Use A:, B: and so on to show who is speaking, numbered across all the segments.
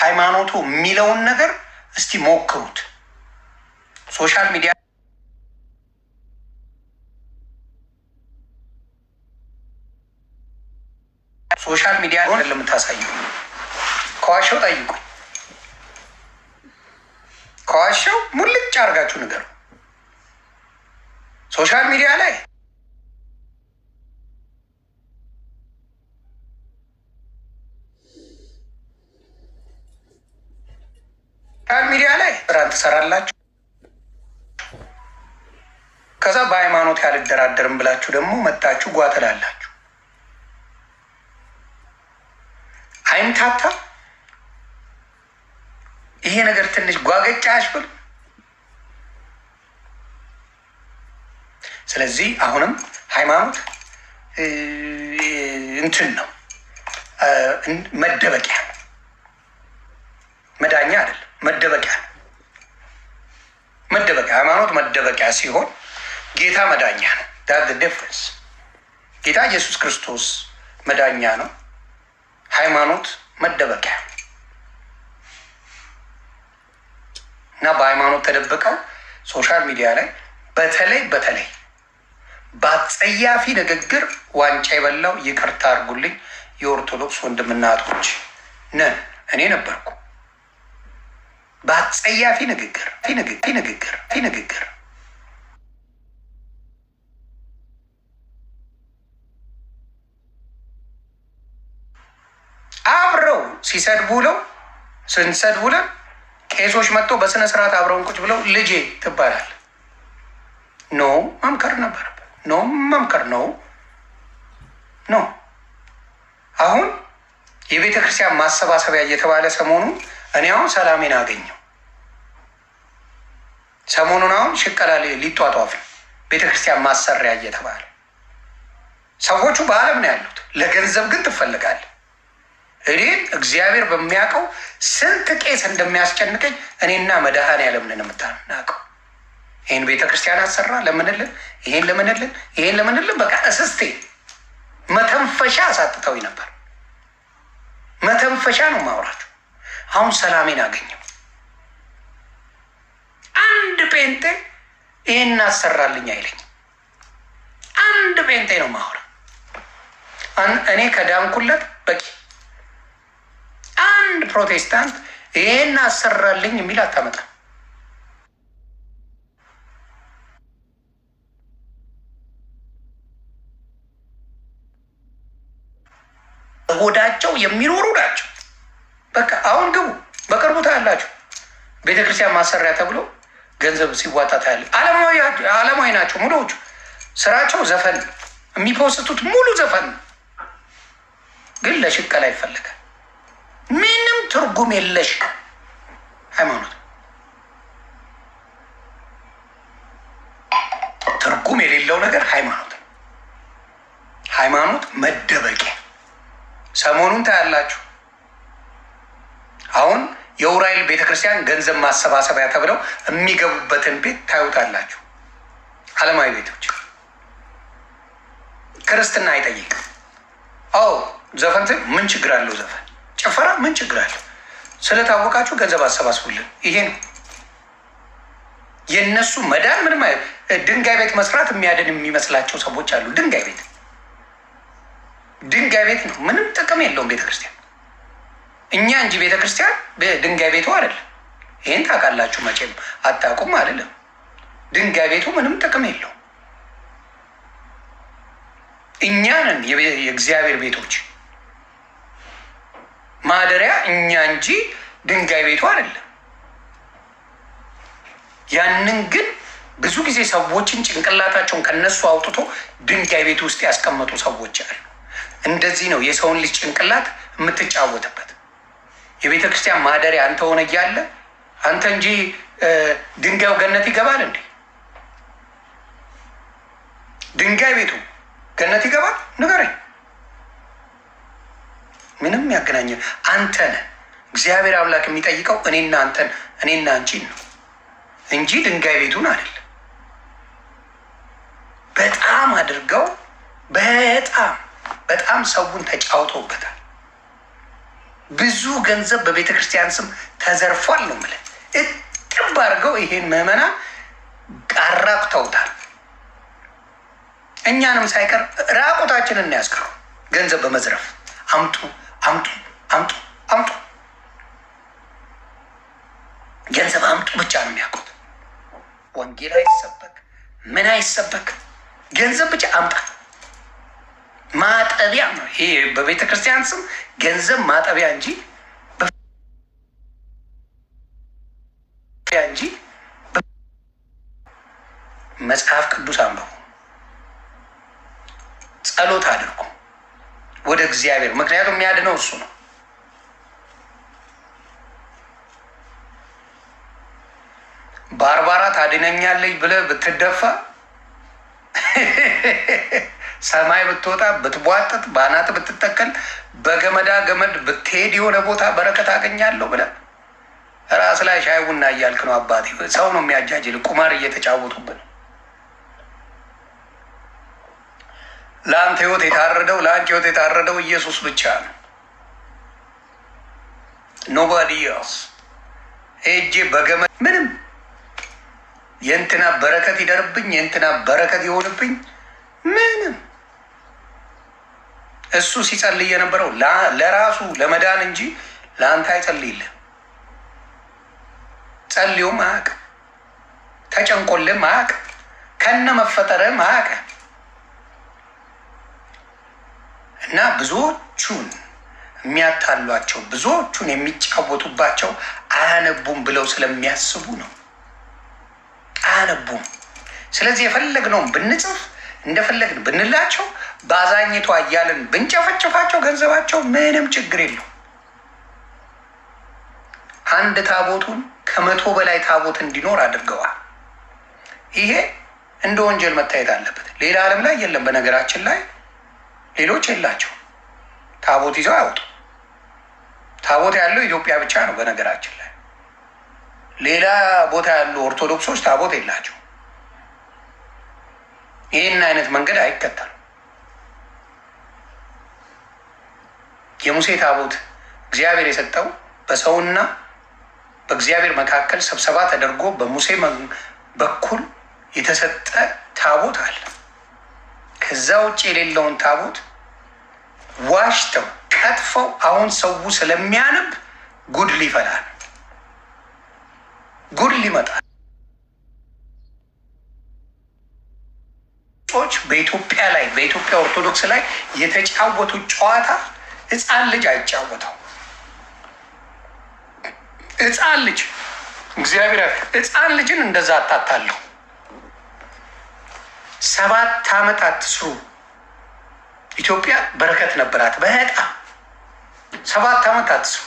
A: ሃይማኖቱ የሚለውን ነገር እስቲ ሞክሩት። ሶሻል ሚዲያ ሆነ ለምታሳዩ ከዋሸው ጠይቁ። ከዋሸው ሙልጭ አድርጋችሁ ንገሩ። ሶሻል ሚዲያ ላይ ስራ ትሰራላችሁ። ከዛ በሃይማኖት ያልደራደርም ብላችሁ ደግሞ መጣችሁ ጓትላላችሁ። አይምታታ ይሄ ነገር ትንሽ ጓገጫ ያሽብል። ስለዚህ አሁንም ሃይማኖት እንትን ነው፣ መደበቂያ መዳኛ አይደለም፣ መደበቂያ ነው። መደበቂያ ሃይማኖት መደበቂያ ሲሆን ጌታ መዳኛ ነው። ዳት ዲፍረንስ። ጌታ ኢየሱስ ክርስቶስ መዳኛ ነው፣ ሃይማኖት መደበቂያ እና በሃይማኖት ተደብቀው ሶሻል ሚዲያ ላይ በተለይ በአጸያፊ ንግግር ዋንጫ የበላው ይቅርታ አድርጉልኝ የኦርቶዶክስ ወንድምና እህቶች ነን። እኔ ነበርኩ። በአጸያፊ ንግግር አብረው ሲሰድቡ ውለው ስንሰድቡ ውለን ቄሶች መጥተው በስነ ስርዓት አብረውን ቁጭ ብለው ልጄ ትባላል። ኖ መምከር ነበረበት። ኖ መምከር ነው። አሁን የቤተ ክርስቲያን ማሰባሰቢያ እየተባለ ሰሞኑን እኔ አሁን ሰላሜን አገኘው። ሰሞኑን አሁን ሽቀላ ሊጧጧፍ ቤተ ክርስቲያን ማሰሪያ እየተባለ ሰዎቹ በዓለም ነው ያሉት። ለገንዘብ ግን ትፈልጋለህ። እኔን እግዚአብሔር በሚያውቀው ስንት ቄስ እንደሚያስጨንቀኝ እኔና መድኃኔዓለም ነን የምታናውቀው። ይህን ቤተ ክርስቲያን አሰራ ለምንልን፣ ይሄን ለምንልን በቃ እስስቴ መተንፈሻ አሳጥተው ነበር። መተንፈሻ ነው ማውራቸው። አሁን ሰላሜን አገኘው። አንድ ጴንጤ ይህን አሰራልኝ አይለኝም። አንድ ጴንጤ ነው ማውራ። እኔ ከዳንኩለት በቂ። አንድ ፕሮቴስታንት ይህን አሰራልኝ የሚል አታመጣም። ሆዳቸው የሚኖሩ ናቸው። በቃ አሁን ግቡ፣ በቅርቡ ታያላችሁ። ቤተክርስቲያን ማሰሪያ ተብሎ ገንዘብ ሲዋጣ ታያለ። ዓለማዊ ናቸው ሙሉዎቹ። ስራቸው ዘፈን፣ የሚፖስቱት ሙሉ ዘፈን፣ ግን ለሽቀላ ይፈልጋል። ምንም ትርጉም የለሽ ሃይማኖት፣ ትርጉም የሌለው ነገር ሃይማኖት መደበቂያ። ሰሞኑን ታያላችሁ። አሁን የኡራኤል ቤተክርስቲያን ገንዘብ ማሰባሰቢያ ተብለው የሚገቡበትን ቤት ታዩታላችሁ። ዓለማዊ ቤቶች ክርስትና አይጠይቅም። ዘፈን ምን ችግር አለው? ዘፈን ጭፈራ ምን ችግር አለው? ስለታወቃችሁ ገንዘብ አሰባስቡልን። ይሄ ነው የእነሱ መዳን። ምንም ድንጋይ ቤት መስራት የሚያድን የሚመስላቸው ሰዎች አሉ። ድንጋይ ቤት ነው፣ ምንም ጥቅም የለውም ቤተክርስቲያን። እኛ እንጂ ቤተክርስቲያን ድንጋይ ቤቱ አይደለም። ይህን ታውቃላችሁ መቼም። አታውቁም አይደለም። ድንጋይ ቤቱ ምንም ጥቅም የለውም። እኛ ነን የእግዚአብሔር ቤቶች ማደሪያ፣ እኛ እንጂ ድንጋይ ቤቱ አይደለም። ያንን ግን ብዙ ጊዜ ሰዎችን ጭንቅላታቸውን ከነሱ አውጥቶ ድንጋይ ቤት ውስጥ ያስቀመጡ ሰዎች አሉ። እንደዚህ ነው የሰውን ልጅ ጭንቅላት የምትጫወትበት። የቤተ ክርስቲያን ማደሪያ አንተ ሆነ እያለ አንተ እንጂ ድንጋዩ ገነት ይገባል እንዴ? ድንጋይ ቤቱ ገነት ይገባል? ንገረኝ። ምንም ያገናኘ አንተ ነህ። እግዚአብሔር አምላክ የሚጠይቀው እኔና አንተን፣ እኔና አንቺን ነው እንጂ ድንጋይ ቤቱን አይደለም። በጣም አድርገው በጣም ሰውን ተጫውተውበታል። ብዙ ገንዘብ በቤተ ክርስቲያን ስም ተዘርፏል ነው የምልህ። እጥብ አድርገው ይሄን ምዕመናን አራቁተውታል። እኛንም ሳይቀር ራቁታችንን ያስቀሩ ገንዘብ በመዝረፍ አምጡ አምጡ አምጡ አምጡ፣ ገንዘብ አምጡ ብቻ ነው የሚያውቁት። ወንጌል አይሰበክ ምን አይሰበክ፣ ገንዘብ ብቻ አምጣ። ማጠቢያ ነው ይሄ በቤተ ክርስቲያን ስም ገንዘብ ማጠቢያ እንጂ መጽሐፍ ቅዱስ አንብቡ፣ ጸሎት አድርጉ ወደ እግዚአብሔር። ምክንያቱም የሚያድነው እሱ ነው። ባርባራ ታድነኛለች ብለህ ብትደፋ ሰማይ ብትወጣ ብትቧጥጥ በአናት ብትተከል በገመዳ ገመድ ብትሄድ የሆነ ቦታ በረከት አገኛለሁ ብለህ ራስ ላይ ሻይ ቡና እያልክ ነው። አባቴ ሰው ነው የሚያጃጅል፣ ቁማር እየተጫወቱብን። ለአንተ ህይወት የታረደው ለአንቺ ህይወት የታረደው ኢየሱስ ብቻ ነው። ኖባዲ ኤልስ። ሄጄ በገመድ ምንም የእንትና በረከት ይደርብኝ የእንትና በረከት ይሆንብኝ ምንም። እሱ ሲጸልይ የነበረው ለራሱ ለመዳን እንጂ ለአንተ አይጸልይልህ። ጸልዮም አያውቅም፣ ተጨንቆልም አያውቅም፣ ከነ መፈጠርም አያውቅም። እና ብዙዎቹን የሚያታሏቸው ብዙዎቹን የሚጫወቱባቸው አያነቡም ብለው ስለሚያስቡ ነው። አያነቡም። ስለዚህ የፈለግነውን ብንጽፍ እንደፈለግን ብንላቸው በአዛኝቷ እያልን ብንጨፈጭፋቸው ገንዘባቸው ምንም ችግር የለው። አንድ ታቦቱን ከ100 በላይ ታቦት እንዲኖር አድርገዋል። ይሄ እንደ ወንጀል መታየት አለበት። ሌላ ዓለም ላይ የለም። በነገራችን ላይ ሌሎች የላቸው ታቦት ይዘው አያወጡ። ታቦት ያለው ኢትዮጵያ ብቻ ነው። በነገራችን ላይ ሌላ ቦታ ያሉ ኦርቶዶክሶች ታቦት የላቸው። ይህን አይነት መንገድ አይከተሉም። የሙሴ ታቦት እግዚአብሔር የሰጠው በሰውና በእግዚአብሔር መካከል ስብሰባ ተደርጎ በሙሴ በኩል የተሰጠ ታቦት አለ። ከዛ ውጭ የሌለውን ታቦት ዋሽተው ቀጥፈው አሁን ሰው ስለሚያነብ ጉድ ሊፈላል፣ ጉድ ሊመጣል። በኢትዮጵያ ላይ በኢትዮጵያ ኦርቶዶክስ ላይ የተጫወቱት ጨዋታ ሕፃን ልጅ አይጫወተው። ሕፃን ልጅ እግዚአብሔር ሕፃን ልጅን እንደዛ አታታለሁ። 7 ዓመት አትስሩ። ኢትዮጵያ በረከት ነበራት በጣም 7 ዓመት አትስሩ፣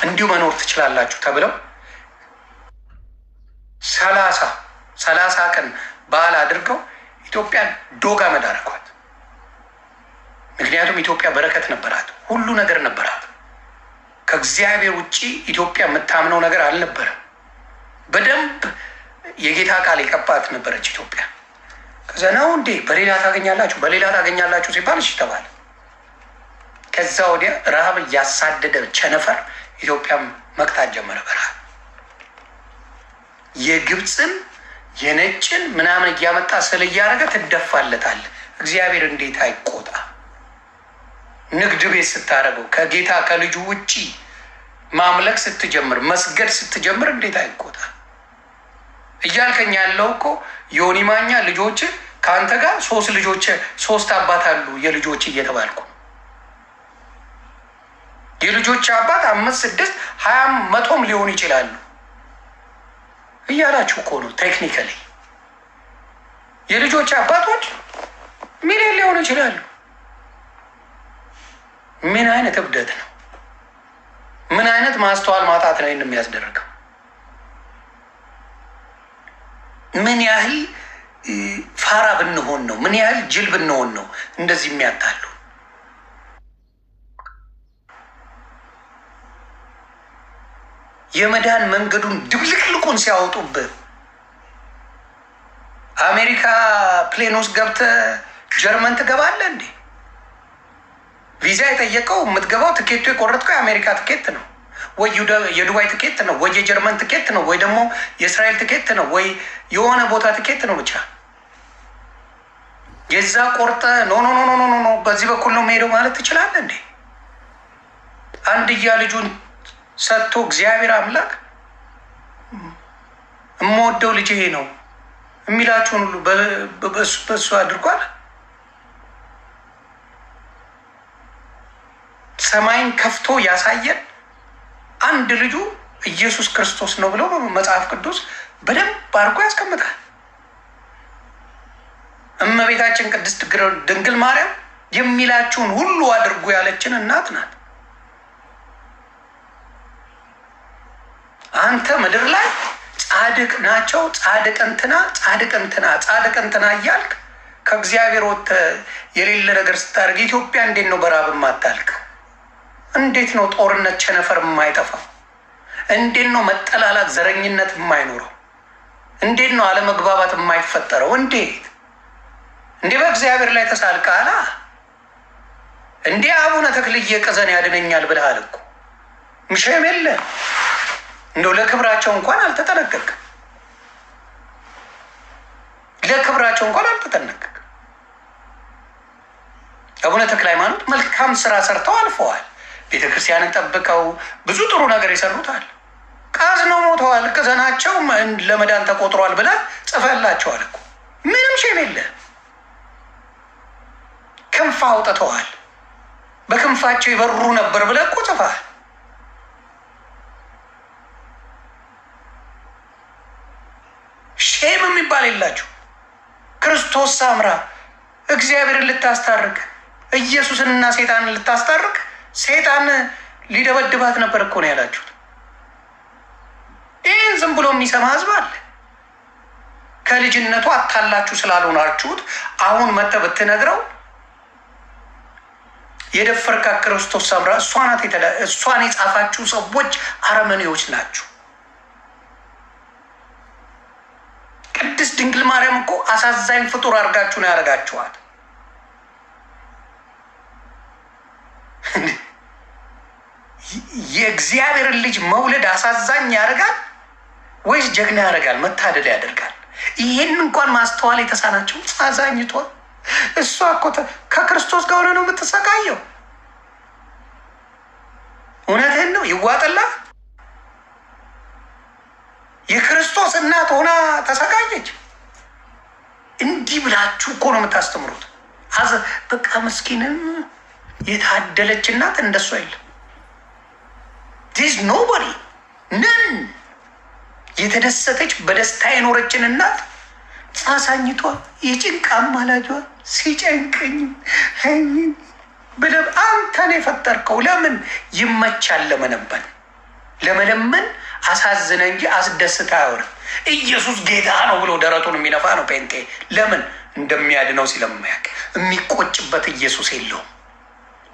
A: እንዲሁ መኖር ትችላላችሁ ተብለው 30 ቀን በዓል አድርገው ኢትዮጵያን ዶግ አመድ አደረጓት። ምክንያቱም ኢትዮጵያ በረከት ነበራት፣ ሁሉ ነገር ነበራት። ከእግዚአብሔር ውጭ ኢትዮጵያ የምታምነው ነገር አልነበረም። በደንብ የጌታ ቃል የቀባት ነበረች ኢትዮጵያ። ከዛ ነው እንዴ በሌላ ታገኛላችሁ ሲባል እሺ ተባለ። ከዛ ወዲያ ረሃብ እያሳደደ ቸነፈር ኢትዮጵያም መቅጣት ጀመረ። በረሃብ የግብፅን የነጭን ምናምን እያመጣ ስለ እያደረገ ትደፋለታል። እግዚአብሔር እንዴት አይቆጣ? ንግድ ቤት ስታደርገው ከጌታ ከልጁ ውጪ ማምለክ ስትጀምር መስገድ ስትጀምር እንዴት አይቆጣ? እያልከኝ ያለው እኮ ዮኒ ማኛ ልጆች ከአንተ ጋር 3 ልጆች 3 አባት አሉ የልጆች እየተባልኩ የልጆች አባት 5 6 20 100 ሊሆኑ ይችላሉ እያላችሁ እኮ ነው። ቴክኒካሊ የልጆች አባቶች ሚሊዮን ሊሆኑ ይችላሉ። ምን አይነት እብደት ነው? ምን አይነት ማስተዋል ማጣት ነው የሚያስደርገው? ምን ያህል ፋራ ብንሆን ነው? ምን ያህል ጅል ብንሆን ነው እንደዚህ የሚያታሉ? የመዳን መንገዱን ድብልቅልቁን ሲያወጡብህ አሜሪካ ፕሌን ውስጥ ገብተህ ጀርመን ትገባለህ እንዴ? ቪዛ የጠየቀው የምትገባው ትኬቱ የቆረጥከው የአሜሪካ ትኬት ነው ወይ የዱባይ ትኬት ነው ወይ የጀርመን ትኬት ነው ወይ ደግሞ የእስራኤል ትኬት ነው ወይ የሆነ ቦታ ትኬት ነው። ብቻ የዛ ቆርጠ ኖ ኖ ኖ ኖ ኖ በዚህ በኩል ነው የምሄደው ማለት ትችላለህ እንዴ? አንድያ ልጁን ሰጥቶ እግዚአብሔር አምላክ የምወደው ልጅ ይሄ ነው የሚላችሁን ሁሉ በሱ አድርጓል። ሰማይን ከፍቶ ያሳየን አንድ ልጁ ኢየሱስ ክርስቶስ ነው ብሎ መጽሐፍ ቅዱስ በደንብ አድርጎ ያስቀምጣል። እመቤታችን ቅድስት ድንግል ማርያም የሚላችሁን ሁሉ አድርጉ ያለችን እናት ናት። አንተ ምድር ላይ ጻድቅ ናቸው ጻድቅ እንትና እያልክ ከእግዚአብሔር ወጥተህ የሌለ ነገር ስታደርግ ኢትዮጵያ እንዴት ነው በራብ የማታልቀው? እንዴት ነው ጦርነት ቸነፈር የማይጠፋው? እንዴት ነው መጠላላት ዘረኝነት የማይኖረው? እንዴት ነው አለመግባባት የማይፈጠረው? እንዴ በእግዚአብሔር ላይ ተሳልቀሃል እንዴ? አቡነ ተክልዬ ቀዘን ያድነኛል ብለሃል እኮ ምሸም የለ እንደው ለክብራቸው እንኳን አልተጠነቀቅም። ለክብራቸው እንኳን አልተጠነቀቅም። አቡነ ተክለ ሃይማኖት መልካም ስራ ሰርተው አልፈዋል። ቤተክርስቲያንን ጠብቀው ብዙ ጥሩ ነገር ይሰሩታል። ቃዝነው ሞተዋል። ቅዘናቸው ለመዳን ተቆጥሯል ብለህ ጽፈላቸዋል እኮ ምንም ሸም የለ። ክንፍ አውጥተዋል። በክንፋቸው ይበሩ ነበር ብለህ እኮ ጽፈሃል። ሼም የሚባል የላችሁ። ክርስቶስ ሳምራ እግዚአብሔርን ልታስታርቅ ኢየሱስንና ሴጣንን ልታስታርቅ ሴጣን ሊደበድባት ነበር እኮ ነው ያላችሁት። ይህን ዝም ብሎ የሚሰማ ህዝብ አለ። ከልጅነቱ አታላችሁ ስላልሆናችሁት አሁን መተህ ብትነግረው የደፈርካ ክርስቶስ ሳምራ እሷን የጻፋችሁ ሰዎች አረመኔዎች ናችሁ። ቅድስት ድንግል ማርያም እኮ አሳዛኝ ፍጡር አድርጋችሁ ነው ያደርጋችኋት። የእግዚአብሔርን ልጅ መውለድ አሳዛኝ ያደርጋል ወይስ ጀግና ያደርጋል? መታደል ያደርጋል? ይህን እንኳን ማስተዋል የተሳናቸው አዛኝቷ እሷ እኮ ከክርስቶስ ጋር ሆነ ነው የምትሰቃየው። እውነትህን ነው። ይዋጥላ የክርስቶስ እናት ሆና ተሰቃየች። እንዲህ ብላችሁ እኮ ነው የምታስተምሩት። በቃ ምስኪንን የታደለች እናት እንደሷ የለም። ዲስ ኖቦዲ ነን። የተደሰተች በደስታ የኖረችን እናት አዛኝቷ የጭንቅ አማላጇ ሲጨንቀኝ ብለህ አንተን የፈጠርከው ለምን ይመቻል? ለመለመን አሳዝነ እንጂ አስደስታ አይሆንም። ኢየሱስ ጌታ ነው ብሎ ደረቱን የሚነፋ ነው ጴንጤ። ለምን እንደሚያድነው ስለማያውቅ የሚቆጭበት ኢየሱስ የለውም።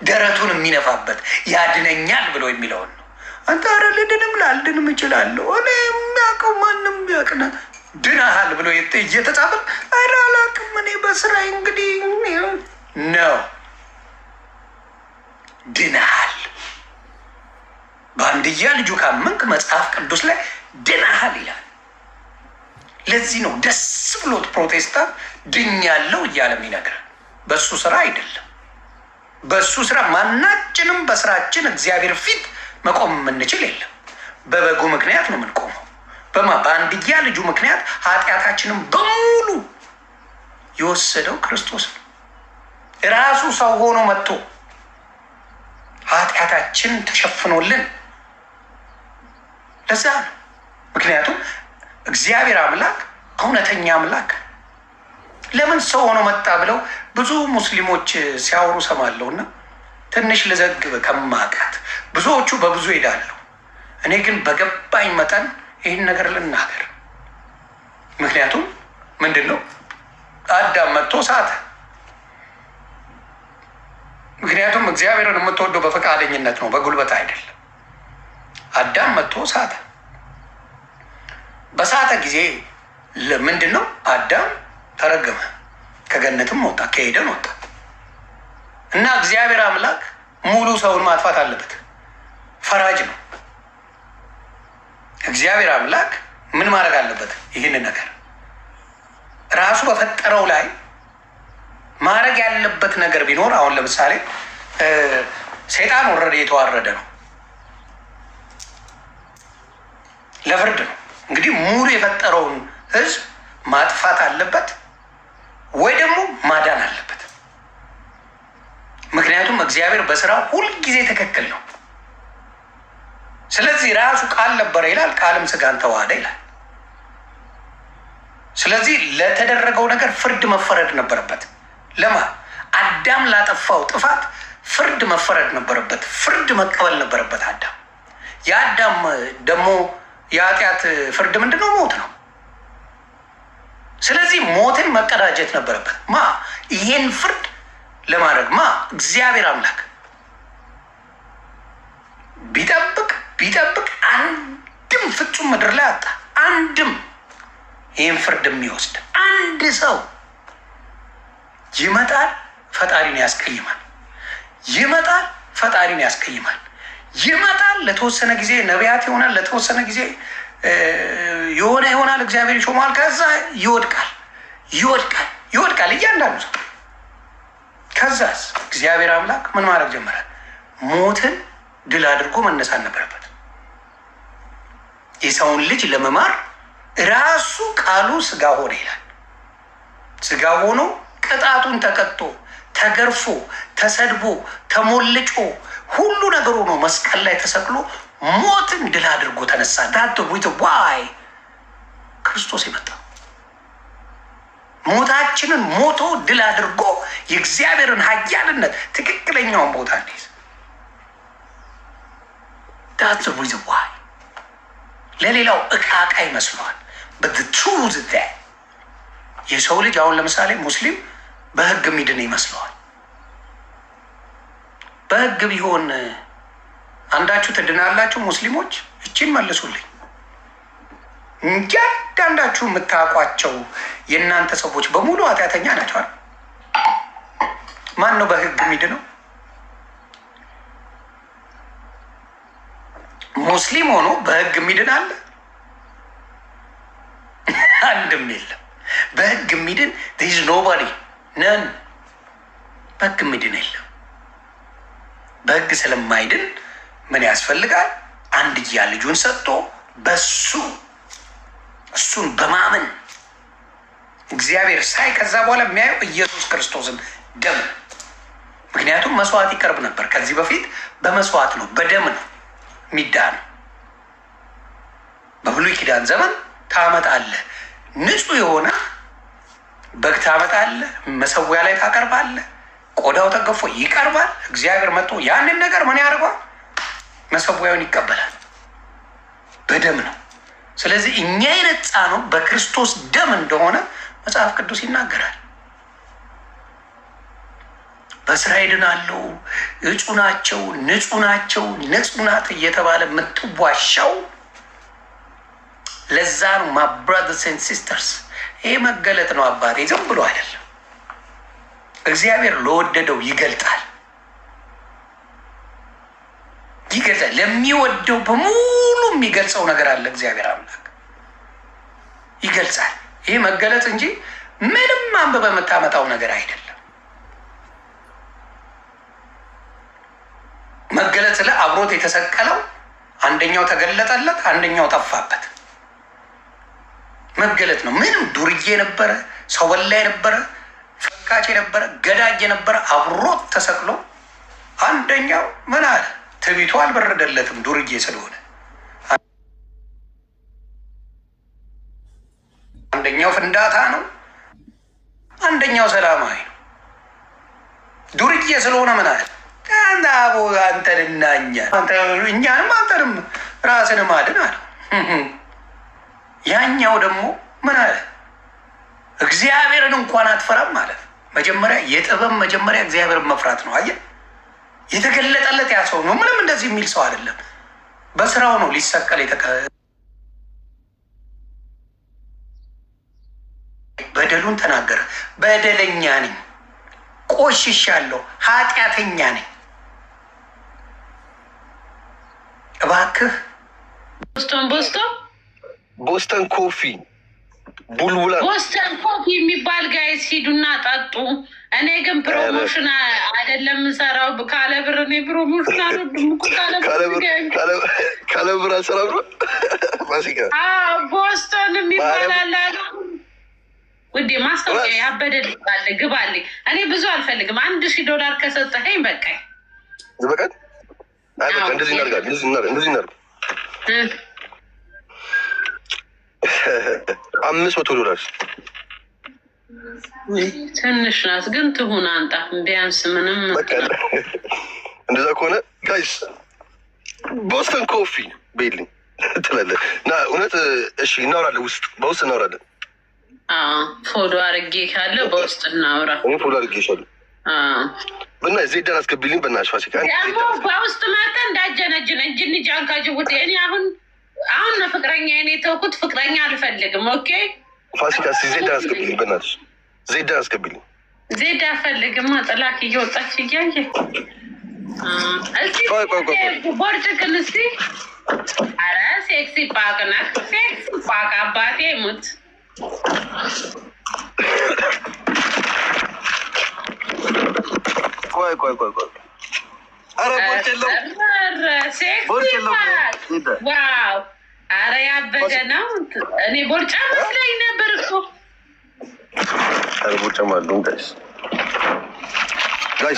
A: ደረቱን የሚነፋበት ያድነኛል ብሎ የሚለውን ነው። አንተ ኧረ ልድንም ላልድንም እችላለሁ እኔ የሚያውቀው ማንም ቢያውቅና ድናሃል ብሎ እየተጻፈ ኧረ አላውቅም እኔ በስራዬ እንግዲህ ነው። ድናሃል በአንድያ ልጁ ካመንክ መጽሐፍ ቅዱስ ላይ ድናሃል ይላል። ለዚህ ነው ደስ ብሎት ፕሮቴስታንት ድኛለሁ እያለ የሚነግረን። በሱ ስራ አይደለም። በሱ ስራ ማናችንም በስራችን እግዚአብሔር ፊት መቆም የምንችል የለም። በበጉ ምክንያት ነው የምንቆመው። በአንድያ ልጁ ምክንያት ኃጢአታችንን በሙሉ የወሰደው ክርስቶስ ነው። ራሱ ሰው ሆኖ መጥቶ ኃጢአታችን ተሸፍኖልን ለዛ ነው። ምክንያቱም እግዚአብሔር አምላክ እውነተኛ አምላክ ለምን ሰው ሆኖ መጣ ብለው ብዙ ሙስሊሞች ሲያወሩ ሰማለሁ እና ትንሽ ልዘግብ ከማውቃት ብዙዎቹ በብዙ ሄዳለሁ። እኔ ግን በገባኝ መጠን ይህን ነገር ልናገር። ምክንያቱም ምንድን ነው አዳም መጥቶ ሳተ። ምክንያቱም እግዚአብሔርን የምትወደው በፈቃደኝነት ነው፣ በጉልበት አይደለም። አዳም መጥቶ ሳተ። በሳተ ጊዜ ምንድን ነው አዳም ተረገመ፣ ከገነትም ወጣ፣ ከኤደን ወጣ እና እግዚአብሔር አምላክ ሙሉ ሰውን ማጥፋት አለበት። ፈራጅ ነው እግዚአብሔር አምላክ። ምን ማድረግ አለበት? ይህንን ነገር ራሱ በፈጠረው ላይ ማድረግ ያለበት ነገር ቢኖር፣ አሁን ለምሳሌ ሰይጣን ወረደ የተዋረደ ነው፣ ለፍርድ ነው። እንግዲህ ሙሉ የፈጠረውን ህዝብ ማጥፋት አለበት ወይ ደግሞ ማዳን አለበት። ምክንያቱም እግዚአብሔር በስራው ሁልጊዜ ትክክል ነው። ስለዚህ ራሱ ቃል ነበረ ይላል፣ ቃልም ስጋን ተዋሃደ ይላል። ስለዚህ ለተደረገው ነገር ፍርድ መፈረድ ነበረበት። ለማ አዳም ላጠፋው ጥፋት ፍርድ መፈረድ ነበረበት። ፍርድ መቀበል ነበረበት አዳም። የአዳም ደግሞ የኃጢአት ፍርድ ምንድን ነው? ሞት ነው። ስለዚህ ሞትን መቀዳጀት ነበረበት። ይሄን ፍርድ ለማድረግ እግዚአብሔር አምላክ ቢጠብቅ አንድም ፍጹም ምድር ላይ አጣ። አንድም ይህን ፍርድ የሚወስድ አንድ ሰው ይመጣል፣ ፈጣሪን ያስቀይማል። ይመጣል፣ ፈጣሪን ያስቀይማል። ይመጣል፣ ለተወሰነ ጊዜ ነቢያት ይሆናል፣ ለተወሰነ ጊዜ ይሆናል፣ እግዚአብሔር ይሾማል። ከዛ ይወድቃል እያንዳንዱ ሰው። ከዛስ እግዚአብሔር አምላክ ምን ማድረግ ጀመረ? ሞትን ድል አድርጎ መነሳት ነበረበት። የሰውን ልጅ ለመማር ራሱ ቃሉ ስጋ ሆነ ይላል። ስጋ ሆኖ ቅጣቱን ተቀጥቶ ተገርፎ ተሰድቦ ተሞልጮ ሁሉ ነገር ሆኖ መስቀል ላይ ተሰቅሎ ሞትን ድል አድርጎ ተነሳ። ዳት ዊት ዋይ ክርስቶስ የመጣው ሞታችንን ሞቶ ድል አድርጎ የእግዚአብሔርን ኃያልነት ትክክለኛውን ቦታ እንዲይዝ ዳት ዊት ዋይ። ለሌላው እቃ ይመስለዋል። በትሩዝ የሰው ልጅ አሁን ለምሳሌ ሙስሊም በህግ የሚድን ይመስለዋል። በህግ ቢሆን አንዳችሁ ትድናላችሁ? ሙስሊሞች እቺን መልሱልኝ። እያንዳንዳችሁ የምታውቋቸው የእናንተ ሰዎች በሙሉ ኃጢአተኛ ናቸዋል። ማን ነው በህግ የሚድነው? ሙስሊም ሆኖ በህግ የሚድን አለ? አንድም የለም። በህግ የሚድን ዝ ኖባዲ ነን። በህግ የሚድን የለም። በህግ ስለማይድን ምን ያስፈልጋል? አንድያ ልጁን ሰጥቶ እሱን በማመን እግዚአብሔር ሳይ ከዛ በኋላ የሚያየው ኢየሱስ ክርስቶስን ደም። ምክንያቱም መስዋዕት ይቀርብ ነበር ከዚህ በፊት በመስዋዕት ነው፣ በደም ነው የሚዳነው። በብሉይ ኪዳን ዘመን ታመጣለህ፣ ንጹህ የሆነ በግ ታመጣለህ፣ መሰዊያ ላይ ታቀርባለህ፣ ቆዳው ተገፎ ይቀርባል። እግዚአብሔር መጥቶ ያንን ነገር ምን ያደርገዋል? መሰዊያውን ይቀበላል። በደም ነው። ስለዚህ እኛ የነጻ ነው በክርስቶስ ደም እንደሆነ መጽሐፍ ቅዱስ ይናገራል። በስራ ይድናሉ፣ እጩ ናቸው፣ ንጹህ ናቸው፣ ንጹህ ናት እየተባለ የምትዋሻው ለዛ ነው። ማ ብራዘርስ ኤንድ ሲስተርስ፣ ይሄ መገለጥ ነው አባቴ፣ ዝም ብሎ አይደለም። እግዚአብሔር ለወደደው ይገልጣል። ለሚወደው በሙሉ የሚገልጸው ነገር አለ። እግዚአብሔር አምላክ ይገልጻል። ይህ መገለጥ እንጂ ምንም አንብበህ የምታመጣው ነገር አይደለም። መገለጥ ላይ አብሮት የተሰቀለው አንደኛው ተገለጠለት፣ አንደኛው ጠፋበት። መገለጥ ነው። ምንም ዱርዬ ነበረ፣ ሰው በላ ነበረ፣ ፈካች ነበረ፣ ገዳጅ ነበረ፣ አብሮት ተሰቅሎ አንደኛው ምን አለ? ትቢቱ አልበረደለትም ዱርዬ ስለሆነ። አንደኛው ፍንዳታ ነው፣ አንደኛው ሰላማዊ ነው። ዱርዬ ስለሆነ ምን አለ? አቦ አንተንና እኛንም አንተንም ራስንም አድን አለ። ያኛው ደግሞ ምን አለ? እግዚአብሔርን እንኳን አትፈራም ማለት መጀመሪያ የጥበብ መጀመሪያ እግዚአብሔርን መፍራት ነው። አየህ፣ የተገለጠለት ያ ሰው ነው። ምንም እንደዚህ የሚል ሰው አይደለም። በስራው ነው ሊሰቀል በደሉን ተናገረ። በደለኛ ነኝ፣ ቆሽሻለሁ፣ ኃጢአተኛ ነኝ። እባክህ
B: ቦስተን ኮፊ ቡልቡላ
C: ቦስተን ኮፊ የሚባል ጋይስ ሂዱና ጠጡ። እኔ ግን ፕሮሞሽን አይደለም የምሰራው ካለ ብር። እኔ ፕሮሞሽን አልወድም እኮ
B: ካለ ብር አልሰራም ነው ፋሲካ።
C: ቦስተን የሚባል አለ ውዴ፣ ማስታወቂያ ያበደልባለ ግባልኝ። እኔ ብዙ አልፈልግም። $1000 ከሰጠኸኝ በቃኝ።
B: በቃ እንደዚህ እናድርጋለን። እንደዚህ እናድርግ $500
C: ትንሽ ናት ግን ትሁን። አንጣ ቢያንስ ምንም
B: እንደዛ ከሆነ ጋይስ ቦስተን ኮፊ ቤልኝ ትላለህ እና እውነት እሺ፣ እናወራለን። በውስጥ እናወራለን።
C: ፎሎ አድርጌ ካለ በውስጥ እናውራ።
B: ፎሎ አድርጌሻለሁ እና ዜዳን አስገቢልኝ በእናትሽ ፋሲካ።
C: በውስጥ መጠ እንዳጀነጅን እንጅንጅ አንካጅቡት። እኔ አሁን ነው ፍቅረኛ እኔ ተውኩት። ፍቅረኛ አልፈልግም። ኦኬ
B: ፋሲካ ዜዳን አስገቢልኝ በእናትሽ። ዜዳን አስገቢልኝ።
C: ዜዳ አልፈልግም። ጥላክ እየወጣች እያየ ቦርጭቅን እስኪ። ኧረ ሴክሲ ፓክ ናት። ሴክሲ ፓክ አባቴ ሙት።
B: ቆይ ኧረ ቦርጭ የለውም።
C: ዋው! ኧረ ያበደ ነው። እኔ ቦርጫ መስለኝ ነበር እኮ።
B: ኧረ ቦርጫም አለው ጋይስ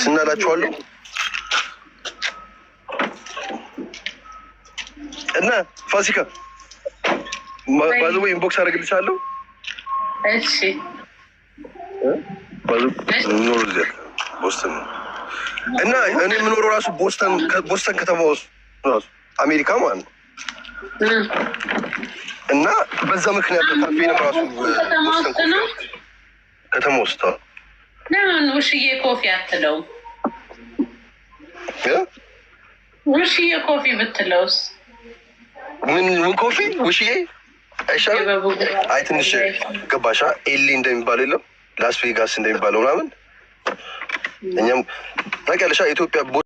B: እናላችኋለሁ። እና ፋሲካ ባዙ ኢንቦክስ አደርግልሻለሁ።
C: እሺ
B: ባዙ ኖር እዚያ ቦስተን እና እኔ የምኖረው ራሱ ቦስተን ከተማ ውስጥ አሜሪካ ማለት ነው። እና በዛ ምክንያት ካፌንም ራሱ ከተማ ውስጥ
C: ለምን ውሽዬ ኮፊ አትለውም? ውሽዬ ኮፊ ብትለውስ?
B: ምን ኮፊ ውሽዬ አይሻልም? አይ ትንሽ ገባሻ? ኤሊ እንደሚባለው የለም ላስ ቬጋስ እንደሚባለው ምናምን እኛም ታውቂያለሽ ኢትዮጵያ